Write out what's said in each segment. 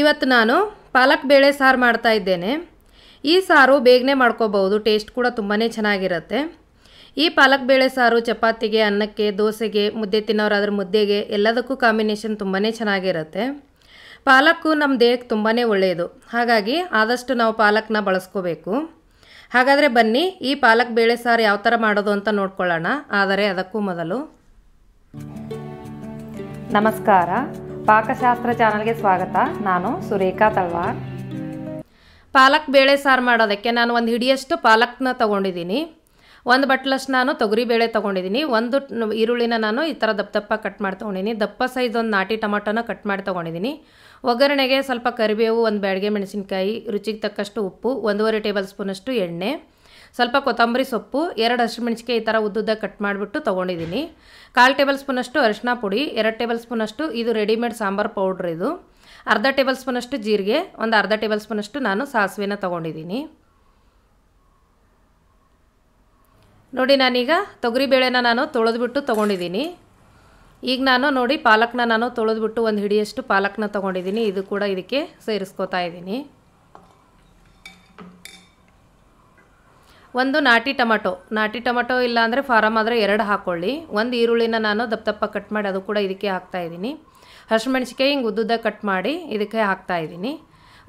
ಇವತ್ತು ನಾನು ಪಾಲಕ್ ಬೇಳೆ ಸಾರು ಮಾಡ್ತಾ ಇದ್ದೇನೆ। ಈ ಸಾರು ಬೇಗನೆ ಮಾಡ್ಕೋಬಹುದು, ಟೇಸ್ಟ್ ಕೂಡ ತುಂಬಾನೇ ಚೆನ್ನಾಗಿರುತ್ತೆ। ಈ ಪಾಲಕ್ ಬೇಳೆ ಸಾರು ಚಪಾತಿಗೆ, ಅನ್ನಕ್ಕೆ, ದೋಸೆಗೆ, ಮುದ್ದೆ ತಿನ್ನೋರಾದ್ರೆ ಮುದ್ದೆಗೆ ಎಲ್ಲದಕ್ಕೂ ಕಾಂಬಿನೇಷನ್ ತುಂಬಾನೇ ಚೆನ್ನಾಗಿರುತ್ತೆ। ಪಾಲಕ್ ನಮ್ಮ ದೇಹಕ್ಕೆ ತುಂಬಾನೇ ಒಳ್ಳೆಯದು, ಹಾಗಾಗಿ ಆದಷ್ಟು ನಾವು ಪಾಲಕ್ನ ಬಳಸ್ಕೋಬೇಕು। ಹಾಗಾದ್ರೆ ಬನ್ನಿ ಈ ಪಾಲಕ್ ಬೇಳೆ ಸಾರು ಯಾವ ತರ ಮಾಡೋದು ಅಂತ ನೋಡ್ಕೊಳ್ಳೋಣ। ಆದರೆ ಅದಕ್ಕೂ ಮೊದಲು ನಮಸ್ಕಾರ, ಪಾಕಶಾಸ್ತ್ರ ಚಾನಲ್ಗೆ ಸ್ವಾಗತ। ನಾನು ಸುರೇಖಾ ತಳವಾರ್। ಪಾಲಕ್ ಬೇಳೆ ಸಾರು ಮಾಡೋದಕ್ಕೆ ನಾನು ಒಂದು ಹಿಡಿಯಷ್ಟು ಪಾಲಕ್ನ ತಗೊಂಡಿದ್ದೀನಿ, ಒಂದು ಬಟ್ಲಷ್ಟು ನಾನು ತೊಗರಿ ಬೇಳೆ ತಗೊಂಡಿದ್ದೀನಿ, ಒಂದು ಈರುಳ್ಳಿನ ನಾನು ಈ ಥರ ದಪ್ಪ ಕಟ್ ಮಾಡಿ ತಗೊಂಡಿದ್ದೀನಿ, ದಪ್ಪ ಸೈಜ್ ಒಂದು ನಾಟಿ ಟೊಮಾಟೋನ ಕಟ್ ಮಾಡಿ ತಗೊಂಡಿದ್ದೀನಿ। ಒಗ್ಗರಣೆಗೆ ಸ್ವಲ್ಪ ಕರಿಬೇವು, ಒಂದು ಬ್ಯಾಡಗೆ ಮೆಣಸಿನಕಾಯಿ, ರುಚಿಗೆ ತಕ್ಕಷ್ಟು ಉಪ್ಪು, 1.5 ಟೇಬಲ್ ಸ್ಪೂನಷ್ಟು ಎಣ್ಣೆ, ಸ್ವಲ್ಪ ಕೊತ್ತಂಬರಿ ಸೊಪ್ಪು, 2 ಹಸಿಮೆಣಸಿನಕಾಯಿ ಈ ಥರ ಉದ್ದುದ್ದ ಕಟ್ ಮಾಡಿಬಿಟ್ಟು ತೊಗೊಂಡಿದ್ದೀನಿ। 1/4 ಟೇಬಲ್ ಸ್ಪೂನಷ್ಟು ಅರಿಶಿನ ಪುಡಿ, 2 ಟೇಬಲ್ ಸ್ಪೂನಷ್ಟು ಇದು ರೆಡಿಮೇಡ್ ಸಾಂಬಾರ್ ಪೌಡ್ರ್, ಇದು ಅರ್ಧ ಟೇಬಲ್ ಸ್ಪೂನಷ್ಟು ಜೀರಿಗೆ, ಒಂದು ಅರ್ಧ ಟೇಬಲ್ ಸ್ಪೂನಷ್ಟು ನಾನು ಸಾಸಿವೆನ ತೊಗೊಂಡಿದ್ದೀನಿ। ನೋಡಿ ನಾನೀಗ ತೊಗರಿಬೇಳೆನ ನಾನು ತೊಳೆದ್ಬಿಟ್ಟು ತೊಗೊಂಡಿದ್ದೀನಿ। ಈಗ ನಾನು ನೋಡಿ ಪಾಲಕ್ನ ನಾನು ತೊಳೆದ್ಬಿಟ್ಟು ಒಂದು ಹಿಡಿಯಷ್ಟು ಪಾಲಕ್ನ ತೊಗೊಂಡಿದ್ದೀನಿ, ಇದು ಕೂಡ ಇದಕ್ಕೆ ಸೇರಿಸ್ಕೋತಾ ಇದ್ದೀನಿ। ಒಂದು ನಾಟಿ ಟೊಮೆಟೊ ಇಲ್ಲ ಅಂದರೆ ಫಾರಮ್ ಆದರೆ 2 ಹಾಕ್ಕೊಳ್ಳಿ। ಒಂದು ಈರುಳ್ಳಿನ ನಾನು ದಪ್ಪ ಕಟ್ ಮಾಡಿ ಅದು ಕೂಡ ಇದಕ್ಕೆ ಹಾಕ್ತಾ ಇದ್ದೀನಿ। ಹಸಿಮೆಣಸಿನಕಾಯಿ ಹಿಂಗೆ ಉದ್ದುದ್ದ ಕಟ್ ಮಾಡಿ ಇದಕ್ಕೆ ಹಾಕ್ತಾ ಇದ್ದೀನಿ।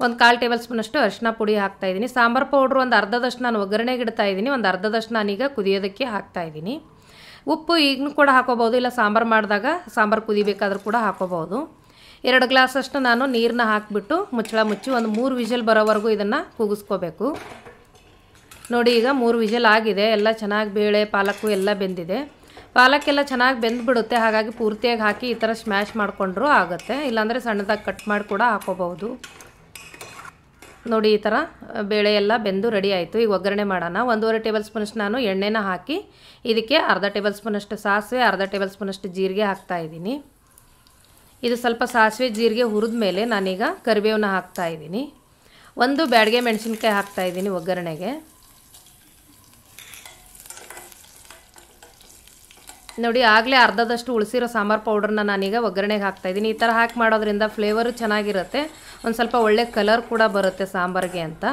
ಒಂದು 1/4 ಟೇಬಲ್ ಸ್ಪೂನಷ್ಟು ಅರಿಶಿನ ಪುಡಿ ಹಾಕ್ತಾ ಇದ್ದೀನಿ। ಸಾಂಬಾರು ಪೌಡ್ರು ಒಂದು ಅರ್ಧದಷ್ಟು ನಾನು ಒಗ್ಗರಣೆಗೆ ಇಡ್ತಾ ಇದ್ದೀನಿ, ಒಂದು ಅರ್ಧದಷ್ಟು ನಾನೀಗ ಕುದಿಯೋದಕ್ಕೆ ಹಾಕ್ತಾ ಇದ್ದೀನಿ। ಉಪ್ಪು ಈಗಲೂ ಕೂಡ ಹಾಕೋಬೋದು, ಇಲ್ಲ ಸಾಂಬಾರು ಮಾಡಿದಾಗ ಸಾಂಬಾರು ಕುದಿಬೇಕಾದ್ರೂ ಕೂಡ ಹಾಕೋಬೋದು। 2 ಗ್ಲಾಸಷ್ಟು ನಾನು ನೀರನ್ನ ಹಾಕಿಬಿಟ್ಟು ಮುಚ್ಚಳ ಮುಚ್ಚಿ ಒಂದು 3 ವಿಷಲ್ ಬರೋವರೆಗೂ ಇದನ್ನು ಕೂಗಿಸ್ಕೋಬೇಕು। ನೋಡಿ ಈಗ 3 ವಿಷಲ್ ಆಗಿದೆ, ಎಲ್ಲ ಚೆನ್ನಾಗಿ ಬೇಳೆ ಪಾಲಕ್ಕು ಎಲ್ಲ ಬೆಂದಿದೆ। ಪಾಲಕ್ಕೆಲ್ಲ ಚೆನ್ನಾಗಿ ಬೆಂದ್ಬಿಡುತ್ತೆ, ಹಾಗಾಗಿ ಪೂರ್ತಿಯಾಗಿ ಹಾಕಿ ಈ ಥರ ಸ್ಮ್ಯಾಶ್ ಮಾಡಿಕೊಂಡ್ರೂ ಆಗುತ್ತೆ, ಇಲ್ಲಾಂದರೆ ಸಣ್ಣದಾಗಿ ಕಟ್ ಮಾಡಿ ಕೂಡ ಹಾಕೋಬಹುದು। ನೋಡಿ ಈ ಥರ ಬೇಳೆ ಎಲ್ಲ ಬೆಂದು ರೆಡಿ ಆಯಿತು। ಈಗ ಒಗ್ಗರಣೆ ಮಾಡೋಣ। 1.5 ಟೇಬಲ್ ಸ್ಪೂನಷ್ಟು ನಾನು ಎಣ್ಣೆನ ಹಾಕಿ ಇದಕ್ಕೆ ಅರ್ಧ ಟೇಬಲ್ ಸ್ಪೂನಷ್ಟು ಸಾಸಿವೆ, ಅರ್ಧ ಟೇಬಲ್ ಸ್ಪೂನಷ್ಟು ಜೀರಿಗೆ ಹಾಕ್ತಾ ಇದ್ದೀನಿ। ಇದು ಸ್ವಲ್ಪ ಸಾಸಿವೆ ಜೀರಿಗೆ ಹುರಿದ ಮೇಲೆ ನಾನೀಗ ಕರಿಬೇವನ್ನ ಹಾಕ್ತಾ ಇದ್ದೀನಿ, ಒಂದು ಬ್ಯಾಡಗೆ ಮೆಣಸಿನಕಾಯಿ ಹಾಕ್ತಾ ಇದ್ದೀನಿ ಒಗ್ಗರಣೆಗೆ। ನೋಡಿ ಆಗಲೇ ಅರ್ಧದಷ್ಟು ಉಳಿಸಿರೋ ಸಾಂಬಾರು ಪೌಡ್ರನ್ನ ನಾನೀಗ ಒಗ್ಗರಣೆಗೆ ಹಾಕ್ತಾಯಿದ್ದೀನಿ। ಈ ಥರ ಹಾಕಿ ಮಾಡೋದ್ರಿಂದ ಫ್ಲೇವರು ಚೆನ್ನಾಗಿರುತ್ತೆ, ಒಂದು ಸ್ವಲ್ಪ ಒಳ್ಳೆ ಕಲರ್ ಕೂಡ ಬರುತ್ತೆ ಸಾಂಬಾರಿಗೆ ಅಂತ।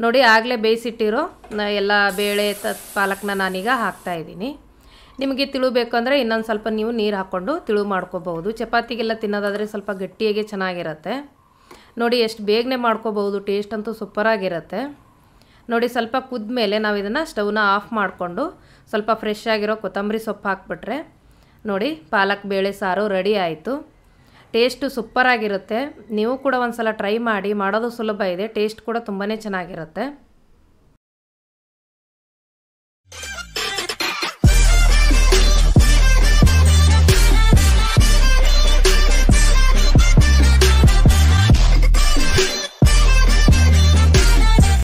ನೋಡಿ ಆಗಲೇ ಬೇಯಿಸಿಟ್ಟಿರೋ ಎಲ್ಲ ಬೇಳೆ ಪಾಲಕ್ನ ನಾನೀಗ ಹಾಕ್ತಾಯಿದ್ದೀನಿ। ನಿಮಗೆ ತಿಳು ಬೇಕು ಅಂದರೆ ಇನ್ನೊಂದು ಸ್ವಲ್ಪ ನೀವು ನೀರು ಹಾಕ್ಕೊಂಡು ತಿಳು ಮಾಡ್ಕೋಬಹುದು। ಚಪಾತಿಗೆಲ್ಲ ತಿನ್ನೋದಾದರೆ ಸ್ವಲ್ಪ ಗಟ್ಟಿಯಾಗಿ ಚೆನ್ನಾಗಿರುತ್ತೆ। ನೋಡಿ ಎಷ್ಟು ಬೇಗನೆ ಮಾಡ್ಕೋಬಹುದು, ಟೇಸ್ಟ್ ಅಂತೂ ಸೂಪರಾಗಿರುತ್ತೆ। ನೋಡಿ ಸ್ವಲ್ಪ ಕುದ್ದ ಮೇಲೆ ನಾವು ಇದನ್ನು ಸ್ಟವ್ನ ಆಫ್ ಮಾಡಿಕೊಂಡು ಸ್ವಲ್ಪ ಫ್ರೆಶ್ ಆಗಿರೋ ಕೊತ್ತಂಬರಿ ಸೊಪ್ಪು ಹಾಕ್ಬಿಟ್ರೆ ನೋಡಿ ಪಾಲಕ್ ಬೇಳೆ ಸಾರು ರೆಡಿ ಆಯಿತು। ಟೇಸ್ಟು ಸೂಪರಾಗಿರುತ್ತೆ, ನೀವು ಕೂಡ ಒಂದು ಸಲ ಟ್ರೈ ಮಾಡಿ, ಮಾಡೋದು ಸುಲಭ ಇದೆ, ಟೇಸ್ಟ್ ಕೂಡ ತುಂಬಾ ಚೆನ್ನಾಗಿರುತ್ತೆ।